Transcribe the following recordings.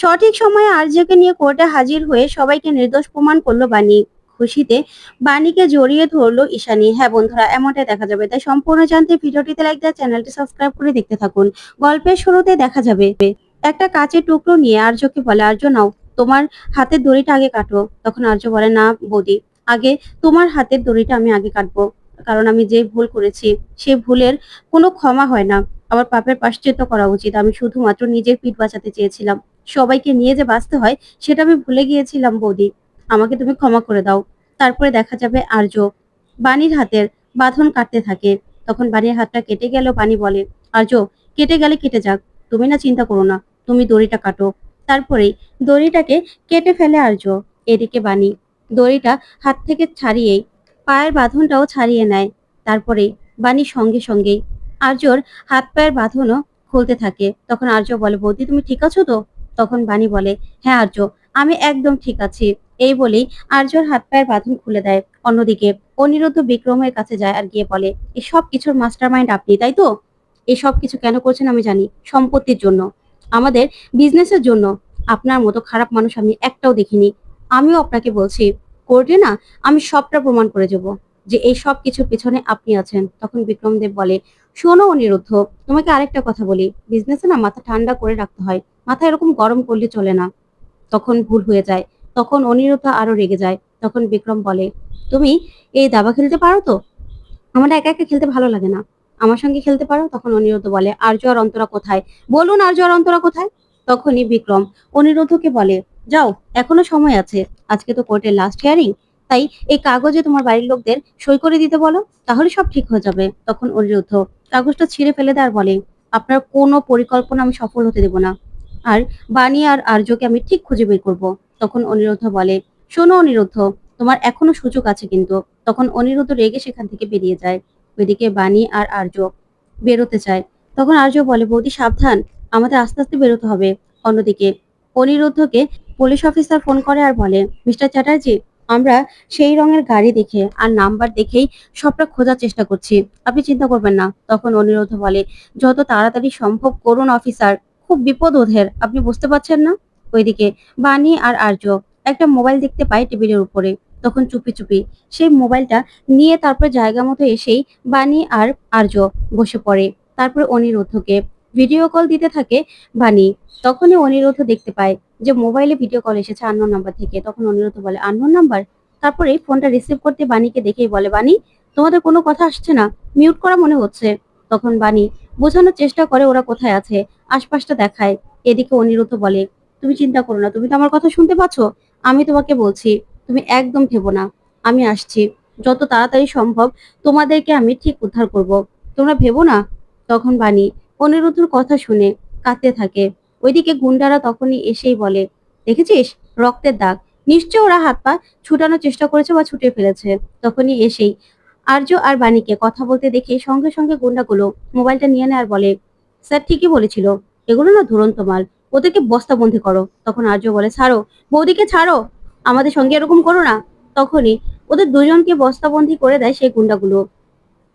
সঠিক সময়ে আরজেকে নিয়ে কোর্টে হাজির হয়ে সবাইকে নির্দোষ প্রমাণ করলো বাণী। খুশিতে বাণীকে জড়িয়ে ধরলো ঈশানী। হ্যাঁ বন্ধুরা, এমনটাই দেখা যাবে। তাই সম্পূর্ণ জানতে ভিডিওটিতে লাইক দিয়ে চ্যানেলটি সাবস্ক্রাইব করে দেখতে থাকুন। গল্পের শুরুতে দেখা যাবে একটা কাচের টুকরো নিয়ে আর্যকে বলে, আর্য নাও, তোমার হাতের দড়িটা আগে কাটো। তখন আর্য বলে, না বৌদি, আগে তোমার হাতের দড়িটা আমি আগে কাটবো, কারণ আমি যে ভুল করেছি সে ভুলের কোনো ক্ষমা হয় না। আমার পাপের প্রায়শ্চিত্ত করা উচিত। আমি শুধুমাত্র নিজের পিঠ বাঁচাতে চেয়েছিলাম, সবাইকে নিয়ে যে বাঁচতে হয় সেটা আমি ভুলে গিয়েছিলাম বৌদি, আমাকে তুমি ক্ষমা করে দাও। তারপরে দেখা যাবে আর্য বাণীর হাতের বাঁধন কাটতে থাকে। তখন বাণীর হাতটা কেটে গেল। বাণী বলে, আর্য, কেটে গেলে কেটে যাক, তুমি না চিন্তা করো না, তুমি দড়িটা কাটো। তারপরেই দড়িটাকে কেটে ফেলে আর্য। এদিকে বাণী দড়িটা হাত থেকে ছাড়িয়েই পায়ের বাঁধনটাও ছাড়িয়ে নেয়। তারপরে বাণীর সঙ্গে সঙ্গেই আর্যর হাত পায়ের বাঁধনও খুলতে থাকে। তখন আর্য বলে, বৌদি তুমি ঠিক আছো তো? তখন বাণী বলে, হ্যাঁ আর্য, আমি একদম ঠিক আছি। এই বলেই আর্যর হাত পায়ের বাঁধন খুলে দেয়। অন্যদিকে অনিরুদ্ধ বিক্রমের কাছে যায় আর গিয়ে বলে, এই সব কিছুর মাস্টারমাইন্ড আপনি, তাই তো? এই সব কিছু কেন করছেন আমি জানি, সম্পত্তির জন্য, আমাদের বিজনেসের জন্য। আপনার মতো খারাপ মানুষ আমি একটাও দেখিনি। আমিও আপনাকে বলছি, কোর্টে না আমি সবটা প্রমাণ করে যাব যে এই সব কিছুর পেছনে আপনি আছেন। তখন বিক্রমদেব বলে, শোনো অনিরুদ্ধ, তোমাকে আরেকটা কথা বলি, বিজনেসে না মাথা ঠান্ডা করে রাখতে হয়, মাথা এরকম গরম করলে চলে না, তখন ভুল হয়ে যায়। তখন অনিরুদ্ধ আরো রেগে যায়। তখন বিক্রম বলে, তুমি এই দাবা খেলতে পারো তো? আমার একা একা খেলতে ভালো লাগে না, আমার সঙ্গে খেলতে পারো। তখন অনিরুদ্ধ বলে, আর্য আর অন্তরা কোথায়? বলুন আর্য আর অন্তরা কোথায়? তখনই বিক্রম অনিরুদ্ধকে বলে, যাও, এখনো সময় আছে, আজকে তো কোর্টের লাস্ট হিয়ারিং, তাই এই কাগজে তোমার বাড়ির লোকদের সই করে দিতে বলো, তাহলে সব ঠিক হয়ে যাবে। তখন অনিরুদ্ধ কাগজটা ছিঁড়ে ফেলে দেয় আর বলে, আপনার কোনো পরিকল্পনা আমি সফল হতে দেব না, আর বাণী আর আর্যকে আমি ঠিক খুঁজে বের করবো। তখন অনিরুদ্ধ বলে, শোনো অনিরুদ্ধ, তোমার এখনো সুযোগ আছে কিন্তু। তখন অনিরুদ্ধ রেগে সেখান থেকে বেরিয়ে যায়। ওইদিকে বাণী আর আর্য বেরোতে চায়। তখন আর্য বলে, বৌদি সাবধান, আমাদের আস্তে আস্তে বেরোতে হবে। অন্যদিকে অনিরুদ্ধকে পুলিশ অফিসার ফোন করে আর বলে, মিস্টার চ্যাটার্জি, আমরা সেই রঙের গাড়ি দেখে আর নাম্বার দেখেই সবটা খোঁজার চেষ্টা করছি, আপনি চিন্তা করবেন না। তখন অনিরুদ্ধ বলে, যত তাড়াতাড়ি সম্ভব করুন অফিসার, খুব বিপদ ওদের, আপনি বুঝতে পারছেন না? ওইদিকে বাণী আর আর্য একটা মোবাইল দেখতে পায় টেবিলের উপরে। তখন চুপি চুপি সেই মোবাইলটা নিয়ে তারপর জায়গা মতো এসেই বাণী আর আর্য বসে পড়ে। তারপর অনিরুদ্ধকে ভিডিও কল দিতে থাকে বাণী। তখনই অনিরুদ্ধ দেখতে পায় যে মোবাইলে ভিডিও কল এসেছে আননোন নাম্বার থেকে। তখন অনিরুদ্ধ বলে, আননোন নাম্বার? তারপরে ফোনটা রিসিভ করতে বাণীকে দেখেই বলে, বাণী, তোমাদের কোনো কথা আসছে না, মিউট করা মনে হচ্ছে। তখন বাণী বোঝানোর চেষ্টা করে ওরা কোথায় আছে, আশপাশটা দেখায়। এদিকে অনিরুদ্ধ বলে, তুমি চিন্তা করো না, তুমি তো আমার কথা শুনতে পাচ্ছ, আমি তোমাকে বলছি, তুমি একদম ভেবো না, আমি আসছি, যত তাড়াতাড়ি সম্ভব তোমাদেরকে আমি ঠিক উদ্ধার করব, তোমরা ভেবো না। তখন বাণী অনিরুদ্ধর কথা শুনে কাঁদতে থাকে। ওইদিকে গুন্ডারা তখনই এসেই বলে, দেখেছিস, রক্তের দাগ, নিশ্চয় ওরা হাত পা ছুটানোর চেষ্টা করেছে বা ছুটে ফেলেছে। তখনই এসেই আর্য আর বাণীকে কথা বলতে দেখে সঙ্গে সঙ্গে গুন্ডাগুলো মোবাইলটা নিয়ে নেয় আর বলে, স্যার ঠিকই বলেছিল, এগুলো না দুরন্ত মাল, ওদেরকে বস্তাবন্দি করো। তখন আর্য বলে, ছাড়ো বৌদিকে, ছাড়ো, আমাদের সঙ্গে এরকম করো না। তখনই ওদের দুজনকে বস্তাবন্দি করে দেয় সেই গুন্ডাগুলো।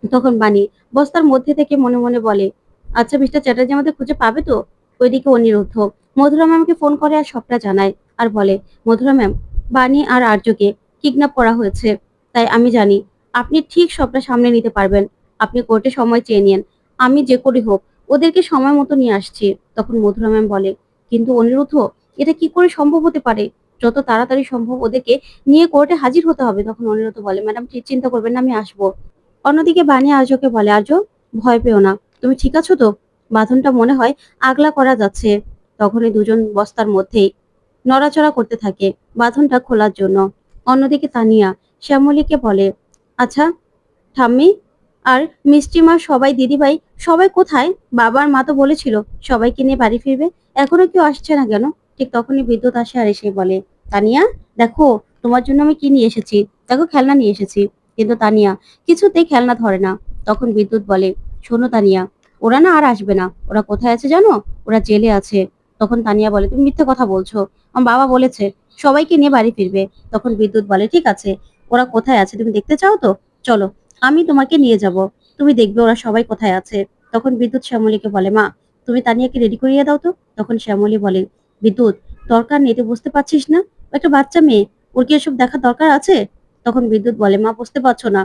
তখন বাণী বস্তার মধ্যে থেকে মনে মনে বলে, আচ্ছা মিস্টার চ্যাটার্জি আমাদের খুঁজে পাবে তো? ওইদিকে অনিরুদ্ধ মধুরা ম্যামকে ফোন করে আর সবটা জানায় আর বলে, মধুরা ম্যাম, বাণী আর আর্যকে কিডন্যাপ করা হয়েছে, তাই আমি জানি আপনি ঠিক সবটা সামনে নিতে পারবেন, আপনি কোর্টে সময় চেয়ে নিন, আমি যে করে হোক ওদেরকে সময় মতো নিয়ে আসছি। তখন মধুরা ম্যাম বলে, কিন্তু অনিরুদ্ধ, এটা কি করে সম্ভব হতে পারে? যত তাড়াতাড়ি সম্ভব ওদেরকে নিয়ে কোর্টে হাজির হতে হবে। তখন অনিরুদ্ধ বলে, ম্যাডাম চিন্তা করবেন না, আমি আসবো। অন্যদিকে বাণী আর্যকে বলে, আর্য, ভয় পেও না, তুমি ঠিক আছো তো? বাঁধনটা মনে হয় আগলা করা যাচ্ছে। তখনই দুজন বস্তার মধ্যেই নড়াচড়া করতে থাকে বাঁধনটা খোলার জন্য। অন্যদিকে তানিয়া শ্যামলীকে বলে, আচ্ছা ঠাম্মি আর মিষ্টি মা, সবাই দিদিভাই সবাই কোথায়? বাবার মা তো বলেছিল সবাইকে নিয়ে বাড়ি ফিরবে, এখনো কেউ আসছে না কেন? ঠিক তখনই বিদ্যুৎ আসে আর এসে বলে, তানিয়া দেখো, তোমার জন্য আমি কি নিয়ে এসেছি, দেখো খেলনা নিয়ে এসেছি। কিন্তু তানিয়া কিছুতেই খেলনা ধরে না। তখন বিদ্যুৎ বলে, শোনো তানিয়া, ওরা না আর আসবে না, ওরা কোথায় আছে জানো? ওরা জেলে আছে। তখন তানিয়া বলে, তুমি মিথ্যে কথা বলছো, আমার বাবা বলেছে সবাইকে নিয়ে বাড়ি ফিরবে। তখন বিদ্যুৎ বলে, ঠিক আছে, ওরা কোথায় আছে তুমি দেখতে চাও তো? চলো, আমি তোমাকে নিয়ে যাব, তুমি দেখবে ওরা সবাই কোথায় আছে। তখন বিদ্যুৎ শ্যামলীকে বলে, মা, তুমি তানিয়াকে রেডি করিয়ে দাও তো। তখন শ্যামলী বলে, বিদ্যুৎ, দরকার নেই, তুই বুঝতে পারছিস না? ও একটা বাচ্চা মেয়ে, ওর কি এসব দেখার দরকার আছে? তখন বিদ্যুৎ বলে, মা বুঝতে পারছো না,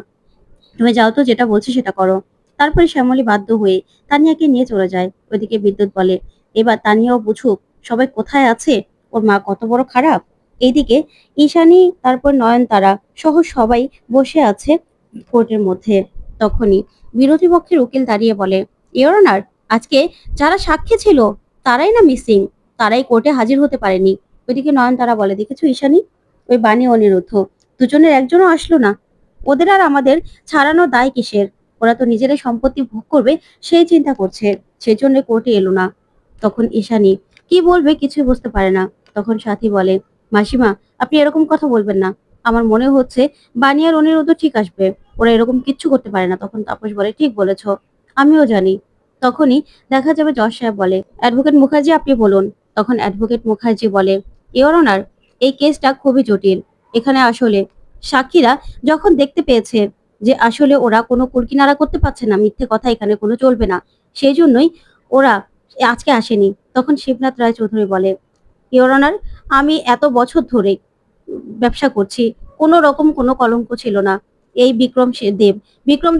তুমি যাও তো, যেটা বলছি সেটা করো। তারপরে শ্যামলী বাধ্য হয়ে তানিয়াকে নিয়ে চলে যায়। ওইদিকে বিদ্যুৎ বলে, এবার তানিয়াও বুঝুক সবাই কোথায় আছে, ওর মা কত বড় খারাপ। এইদিকে ঈশানী, তারপর নয়নতারা সহ সবাই বসে আছে কোর্টের মধ্যে। তখনই বিরোধী পক্ষের উকিল দাঁড়িয়ে বলে, ইওর অনার, আজকে যারা সাক্ষী ছিল তারাই না মিসিং, তারাই কোর্টে হাজির হতে পারেনি। ওইদিকে নয়নতারা বলে, দেখেছো ঈশানী, ওই বাণী অনিরুদ্ধ দুজনের একজনও আসলো না। ওদের আর আমাদের ছাড়ানোর দায় কিসের? ওরা তো নিজেরাই সম্পত্তি ভোগ করবে সেই চিন্তা করছে, সেই জন্য কোর্টে এলো না। তখন ঈশানী কি বলবে কিছুই বুঝতে পারে না। তখন সাথী বলে, মাসিমা, আপনি এরকম কথা বলবেন না। আমার মনে হচ্ছে বানি আর অনিরুদ্ধ ঠিক আসবে, ওরা এরকম কিচ্ছু করতে পারে না। তখন তাপস বলে, ঠিক বলেছো, আমিও জানি। তখনই দেখা যাবে জজ সাহেব বলে, অ্যাডভোকেট মুখার্জি আপনি বলুন। তখন অ্যাডভোকেট মুখার্জি বলে, ইওর অনার, এই কেসটা খুবই জটিল। এখানে আসলে সাক্ষীরা যখন দেখতে পেয়েছে যে আসলে ওরা কোনো কুলকিনারা করতে পারছে না, মিথ্যে কথা এখানে কোনো চলবে না, সেই জন্যই ওরা আজকে আসেনি। তখন শিবনাথ রায় চৌধুরী বলে, ইওর অনার, আমি এত বছর ধরে ব্যবসা করছি, কোনো রকম কোনো কলঙ্ক ছিল না। এই বিক্রম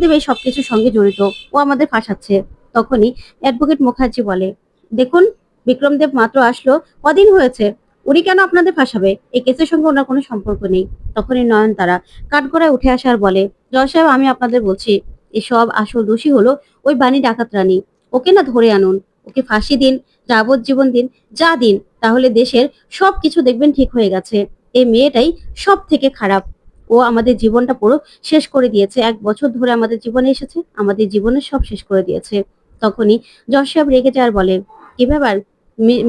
দেব এই সবকিছুর সঙ্গে জড়িত, ও আমাদের ফাঁসাচ্ছে। তখনই অ্যাডভোকেট মুখার্জি বলে, দেখুন, বিক্রম দেব মাত্র আসলো, কদিন হয়েছে, উনি কেন আপনাদের ফাঁসাবে? এই কেসের সঙ্গে ওনার কোনো সম্পর্ক নেই। তখনই নয়নতারা কাঠগড়ায় উঠে আসে আর বলে, জজ সাহেব, আমি আপনাদের বলছি, এসব আসল দোষী হলো ওই বাণী ডাকাত রানী। ওকে না ধরে আনুন, ওকে ফাঁসি দিন, যাবজ্জীবন দিন, যা দিন, তাহলে দেশের সবকিছু দেখবেন ঠিক হয়ে গেছে। এই মেয়েটাই সব থেকে খারাপ। ও আমাদের জীবনটা পুরো শেষ করে দিয়েছে, 1 বছর ধরে আমাদের জীবনে এসেছে, আমাদের জীবনের সব শেষ করে দিয়েছে। তখনই জজ সাহেব রেগে যায় আর বলে, কি ব্যাপার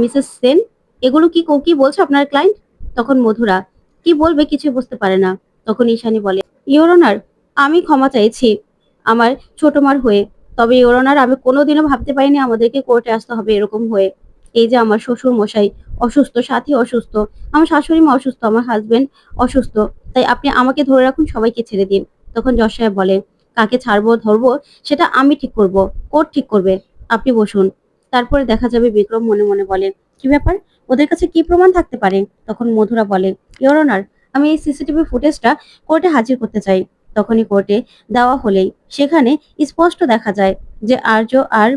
মিসেস সেন, এগুলো কি বলছো আপনার ক্লায়েন্ট? তখন মধুরা কি বলবে কিছু বুঝতে পারে না। তখন ঈশানী বলে, ইওর অনার, আমি ক্ষমা চাইছি আমার ছোট মার হয়ে। তবে ইওর অনার, আমি কোনোদিনও ভাবতে পারিনি আমাদেরকে কোর্টে আসতে হবে এরকম হয়ে। এই যে আমার শ্বশুর মশাই অসুস্থ, সাথী অসুস্থ, আমার শাশুড়ি মা অসুস্থ, আমার হাজবেন্ড অসুস্থ, তাই আপনি আমাকে ধরে রাখুন, সবাইকে ছেড়ে দিন। তখন জজ সাহেব বলে, কাকে ছাড়বো ধরবো সেটা আমি ঠিক করব, কোর্ট ঠিক করবে, আপনি বসুন। তারপরে দেখা যাবে বিক্রম মনে মনে বলে, কি ব্যাপার, ওদের কাছে কি প্রমাণ থাকতে পারে? তখন মধুরা বলে, ইওর অনার, আমি এই সিসিটিভি ফুটেজটা কোর্টে হাজির করতে চাই। তখনই কোর্টে দেওয়া হলেই সেখানে স্পষ্ট দেখা যায় যে আর্য আর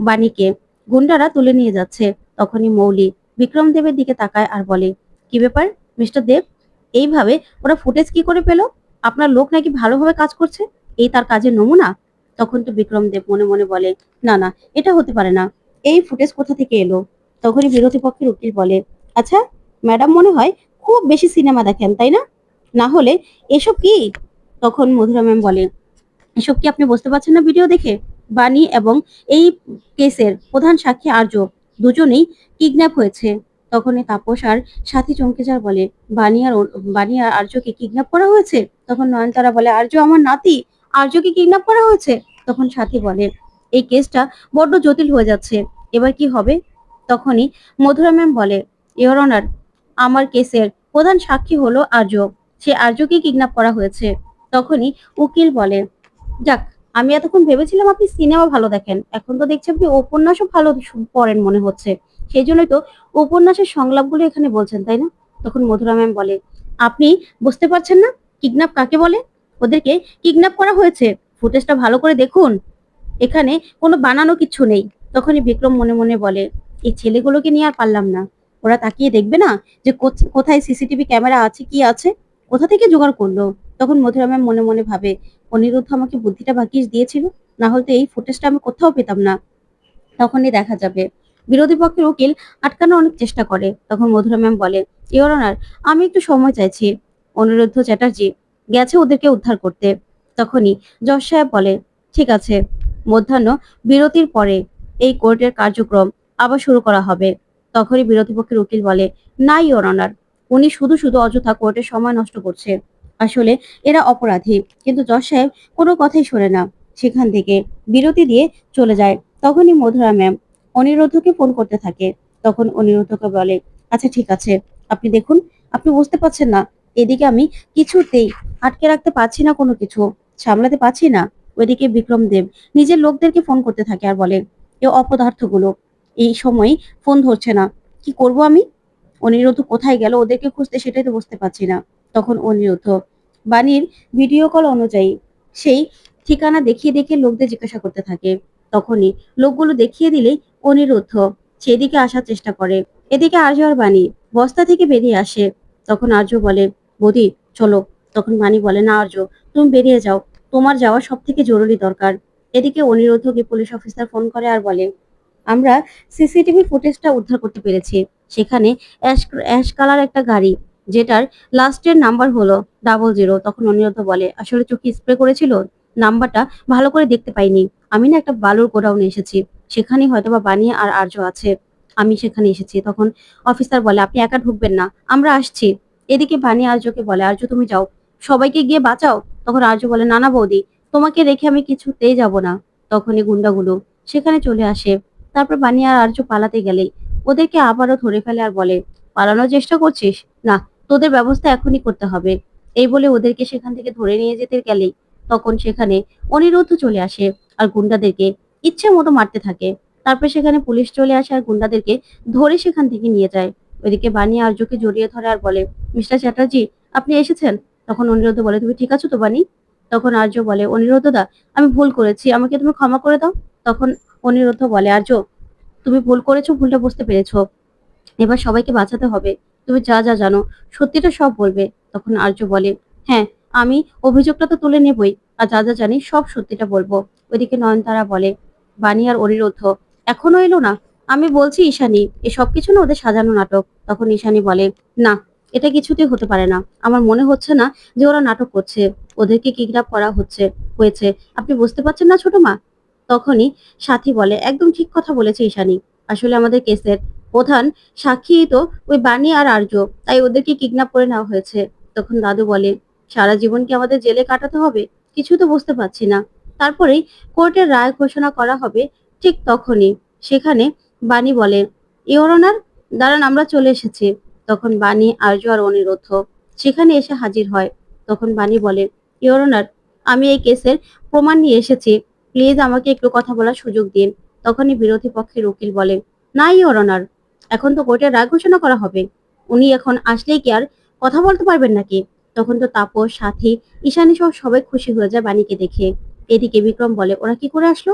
বাণীকে গুন্ডারা তুলে নিয়ে যাচ্ছে। তখনই মৌলি বিক্রম দেবের দিকে তাকায় আর বলে, কি ব্যাপার মিস্টার দেব, এইভাবে ওরা ফুটেজ কি করে পেল? আপনার লোক নাকি ভালোভাবে কাজ করছে, এই তার কাজের নমুনা? তখন তো বিক্রম দেব মনে মনে বলে, না না, এটা হতে পারে না, এই ফুটেজ কোথা থেকে এলো? তখনই বিরোধী পক্ষের উকিল বলে, আচ্ছা ম্যাডাম, মনে হয় খুব বেশি সিনেমা দেখেন, তাই না? না হলে এসব কি? তখন মধুরা ম্যাম বলে, এসব কি আপনি বুঝতে পারছেন না ভিডিও দেখে? বাণী এবং এই কেসের প্রধান সাক্ষী আর্য দুজনেই কিডন্যাপ হয়েছে। তখনই তাপস আর সাথী চমকে যার বলে, বাণী আর আর্যকে কিডন্যাপ করা হয়েছে? তখন নয়নতারা বলে, আর্য আমার নাতি, আর্যকে কিডন্যাপ করা হয়েছে? তখন সাথী বলে, এই কেসটা বড্ড জটিল হয়ে যাচ্ছে, এবার কি হবে? তখনই মধুরা ম্যাম বলে, ইওর অনার, আমার কেসের প্রধান সাক্ষী হলো আর্য, সে আর্যকে কিডন্যাপ করা হয়েছে। তখনই উকিল বলে, যাক, আমি এতক্ষণ ভেবেছিলাম আপনি সিনেমা ভালো দেখেন, এখন তো দেখছি আপনি উপন্যাসও ভালো পড়েন মনে হচ্ছে, সেই জন্যই তো উপন্যাসের সংলাপগুলো এখানে বলছেন, তাই না? তখন মধুরা ম্যাম বলে, আপনি বুঝতে পারছেন না কিডন্যাপ কাকে বলে? ওদেরকে কিডন্যাপ করা হয়েছে, ফুটেজটা ভালো করে দেখুন, এখানে কোনো বানানো কিচ্ছু নেই। তখনই বিক্রম মনে মনে বলে, এই ছেলেগুলোকে নিয়ে আর পারলাম না, ওরা তাকিয়ে দেখবে না যে কোথায় সিসিটিভি ক্যামেরা আছে, কি আছে, কোথা থেকে জোগাড় করলো? তখন মধুরা ম্যাম মনে মনে ভাবে, অনিরুদ্ধ আমাকে বুদ্ধিটা ভাগিয়ে দিয়েছিল, না হলে তো এই ফুটেজটা আমি কোথাও পেতাম না। তখনই দেখা যাবে বিরোধী পক্ষের উকিল আটকানোর অনেক চেষ্টা করে। তখন মধুরা ম্যাম বলে, ইওর অনার, আমি একটু সময় চাইছি, অনিরুদ্ধ চ্যাটার্জি গেছে ওদেরকে উদ্ধার করতে। তখনই জজ সাহেব বলে, ঠিক আছে, মধ্যাহ্ন বিরতির পরে এই কোর্টের কার্যক্রম আবার শুরু করা হবে। তখনই বিরোধী পক্ষের উকিল বলে, না ইওর অনার, উনি শুধু শুধু অযথা কোর্টের সময় নষ্ট করছে, আসলে এরা অপরাধী। কিন্তু জজ সাহেব কোনো কথাই শোনে না, সেখান থেকে বিরতি দিয়ে চলে যায়। তখনই মধুরা ম্যাম অনিরুদ্ধকে ফোন করতে থাকে। তখন অনিরুদ্ধকে বলে, আচ্ছা ঠিক আছে, আপনি দেখুন, আপনি বুঝতে পারছেন না, এদিকে আমি কিছুতেই আটকে রাখতে পারছি না, কোনো কিছু সামলাতে পারছি না। ওইদিকে বিক্রম দেব নিজের লোকদেরকে ফোন করতে থাকে আর বলে, এ অপদার্থগুলো এই সময় ফোন ধরছে না, কি করব আমি? অনিরুদ্ধ কোথায় গেল, ওদেরকে খুঁজতে, সেটাই তো বুঝতে পারছি না। তখন অনিরুদ্ধ বাণীর ভিডিও কল অনুযায়ী সেই ঠিকানা দেখিয়ে দেখিয়ে লোকদের জিজ্ঞাসা করতে থাকে। তখনই লোকগুলো দেখিয়ে দিলেই অনিরুদ্ধ সেদিকে আসার চেষ্টা করে। এদিকে আর্য আর বাণী বস্তা থেকে বেরিয়ে আসে। তখন আর্য বলে, বৌদি চলো। তখন বাণী বলে, না আর্য, তুমি বেরিয়ে যাও, তোমার যাওয়া সব থেকে জরুরি দরকার। এদিকে অনিরুদ্ধকে পুলিশ অফিসার ফোন করে আর বলে, আমরা সিসিটিভি ফুটেজটা উদ্ধার করতে পেরেছি। সেখানে অ্যাশ অ্যাশ কালার একটা গাড়ি, যেটার লাস্টের নাম্বার হলো 00। তখন অনিরুদ্ধ বলে, আসলে চোখে স্প্রে করেছিল, নাম্বারটা ভালো করে দেখতে পাইনি। আমি না একটা বালুর গোডাউনে এসেছি, সেখানেই হয়তোবা বানিয়ে আর আর্য আছে, আমি সেখানে এসেছি। তখন অফিসার বলে, আপনি একা ঢুকবেন না, আমরা আসছি। এদিকে বানি আর্যকে বলে, আর্য তুমি যাও, সবাইকে গিয়ে বাঁচাও। তখন আর্য বলে, না না বৌদি, তোমাকে রেখে আমি কিছুতেই যাব না। তখনই গুন্ডাগুলো সেখানে চলে আসে। তারপর বানি আর আর্য পালাতে গেলেই ওদেরকে আবারও ধরে ফেলে আর বলে, পালানোর চেষ্টা করছিস? না, তোদের ব্যবস্থা এখনই করতে হবে। এই বলে ওদেরকে সেখান থেকে ধরে নিয়ে যেতে গেলেই তখন সেখানে অনিরুদ্ধ চলে আসে আর গুন্ডাদেরকে ইচ্ছে মতো মারতে থাকে। তারপর সেখানে পুলিশ চলে আসে আর গুন্ডাদেরকে ধরে সেখান থেকে নিয়ে যায়। ওইদিকে বানি আর্যকে জড়িয়ে ধরে আর বলে, মিস্টার চ্যাটার্জি, আপনি এসেছেন? তখন অনিরুদ্ধ বলে, তুমি ঠিক আছো তো বানি? তখন আর্য বলে, অনিরুদ্ধ দা, আমি ভুল করেছি, আমাকে তুমি ক্ষমা করে দাও। তখন অনিরুদ্ধ বলে, আর্য, তুমি ভুল করেছো, ভুলটা বুঝতে পেরেছো, এবার সবাইকে বাঁচাতে হবে। তুমি যা যা জানো সত্যিটা সব বলবে। তখন আর্য বলে, হ্যাঁ, আমি অভিযোগটা তো তুলে নেবই, আর যা যা জানি সব সত্যিটা বলবো। ওইদিকে নয়নতারা বলে, বানি আর অনিরুদ্ধ এখনো এলো না? আমি বলছি ঈশানী, এ সব কিছু না ওদের সাজানো নাটক। তখন ঈশানী বলে, না, এটা কিছুতেই হতে পারে না, আমার মনে হচ্ছে না যে ওরা নাটক করছে, ওদেরকে কিডন্যাপ করা হয়েছে। আপনি বুঝতে পারছেন না ছোট মা? তখনই সাথী বলে, একদম ঠিক কথা বলেছে ঈশানী, আসলে আমাদের কেসের প্রধান সাক্ষী তো ওই বানি আর আর্য, তাই ওদেরকে কিডন্যাপ করে নেওয়া হয়েছে। তখন দাদু বলে, সারা জীবন কি আমাদের জেলে কাটাতে হবে? কিছু তো বুঝতে পারছি না। তারপরেই কোর্টের রায় ঘোষণা করা হবে। ঠিক তখনই সেখানে বানি বলে, ইওর অনার, দাঁড়ান, আমরা চলে এসেছি। তখন বানি, আর্য আর অনিরুদ্ধ সেখানে এসে হাজির হয়। তখন বানি বলে, ইওর অনার, আমি এই কেসের প্রমাণ নিয়ে এসেছি, প্লিজ আমাকে একটু কথা বলার সুযোগ দিন। তখনই বিরোধী পক্ষের উকিল বলে, না ইওর অনার, এখন তো কোর্টের রায় ঘোষণা করা হবে, উনি এখন আসলেই কি আর কথা বলতে পারবেন নাকি? তখন তো তাপস, সাথী, ঈশানী সহ সবাই খুশি হয়ে যায় বাণীকে দেখে। এদিকে বিক্রম বলে, ওরা কি করে আসলো?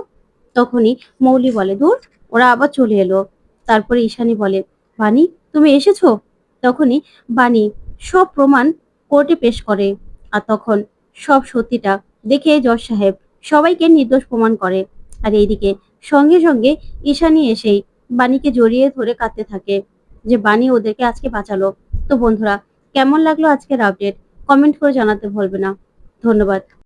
তখনই মৌলি বলে, দূর, ওরা আবার চলে এলো। তারপরে ঈশানী বলে, বাণী, তুমি এসেছো? তখনই বাণী সব প্রমাণ কোর্টে পেশ করে। আর তখন সব সত্যিটা দেখে জজ সাহেব সবাইকে নির্দোষ প্রমাণ করে। আর এইদিকে সঙ্গে সঙ্গে ঈশানী এসেই বাণীকে জড়িয়ে ধরে কাঁদতে থাকে যে বাণী ওদেরকে আজকে বাঁচালো। তো বন্ধুরা, কেমন লাগলো আজকের আপডেট? কমেন্ট করে জানাতে ভুলবে না। ধন্যবাদ।